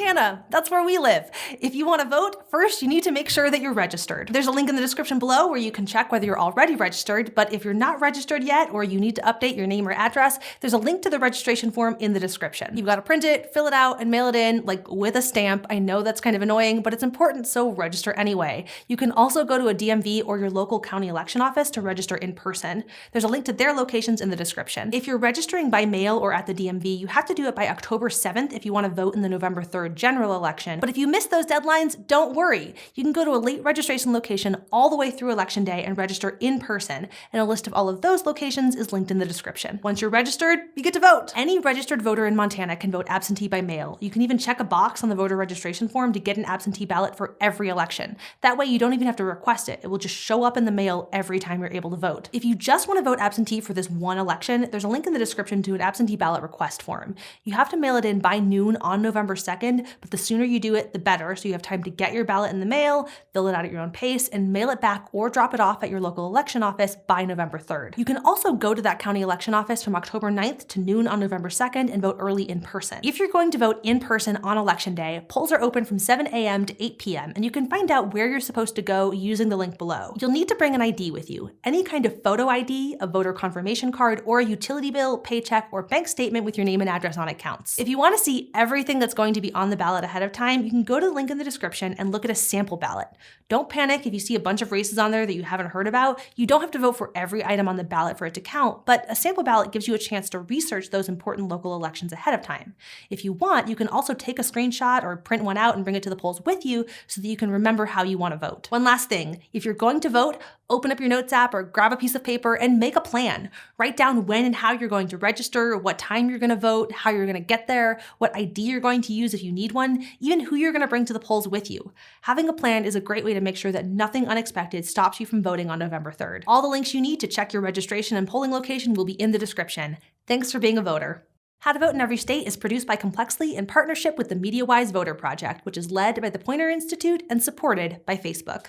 Montana. That's where we live. If you want to vote, first you need to make sure that you're registered. There's a link in the description below where you can check whether you're already registered, but if you're not registered yet or you need to update your name or address, there's a link to the registration form in the description. You've got to print it, fill it out, and mail it in, like with a stamp. I know that's kind of annoying, but it's important, so register anyway. You can also go to a DMV or your local county election office to register in person. There's a link to their locations in the description. If you're registering by mail or at the DMV, you have to do it by October 7th if you want to vote in the November 3rd general election. But if you miss those deadlines, don't worry. You can go to a late registration location all the way through election day and register in person, and a list of all of those locations is linked in the description. Once you're registered, you get to vote. Any registered voter in Montana can vote absentee by mail. You can even check a box on the voter registration form to get an absentee ballot for every election. That way you don't even have to request it. It will just show up in the mail every time you're able to vote. If you just want to vote absentee for this one election, there's a link in the description to an absentee ballot request form. You have to mail it in by noon on November 2nd, but the sooner you do it, the better, so you have time to get your ballot in the mail, fill it out at your own pace, and mail it back or drop it off at your local election office by November 3rd. You can also go to that county election office from October 9th to noon on November 2nd and vote early in person. If you're going to vote in person on election day, polls are open from 7 a.m. to 8 p.m., and you can find out where you're supposed to go using the link below. You'll need to bring an ID with you. Any kind of photo ID, a voter confirmation card, or a utility bill, paycheck, or bank statement with your name and address on it counts. If you want to see everything that's going to be on the ballot ahead of time, you can go to the link in the description and look at a sample ballot. Don't panic if you see a bunch of races on there that you haven't heard about. You don't have to vote for every item on the ballot for it to count, but a sample ballot gives you a chance to research those important local elections ahead of time. If you want, you can also take a screenshot or print one out and bring it to the polls with you so that you can remember how you want to vote. One last thing, if you're going to vote, open up your notes app or grab a piece of paper and make a plan. Write down when and how you're going to register, what time you're going to vote, how you're going to get there, what ID you're going to use if you need one, even who you're going to bring to the polls with you. Having a plan is a great way to make sure that nothing unexpected stops you from voting on November 3rd. All the links you need to check your registration and polling location will be in the description. Thanks for being a voter. How to Vote in Every State is produced by Complexly in partnership with the MediaWise Voter Project, which is led by the Poynter Institute and supported by Facebook.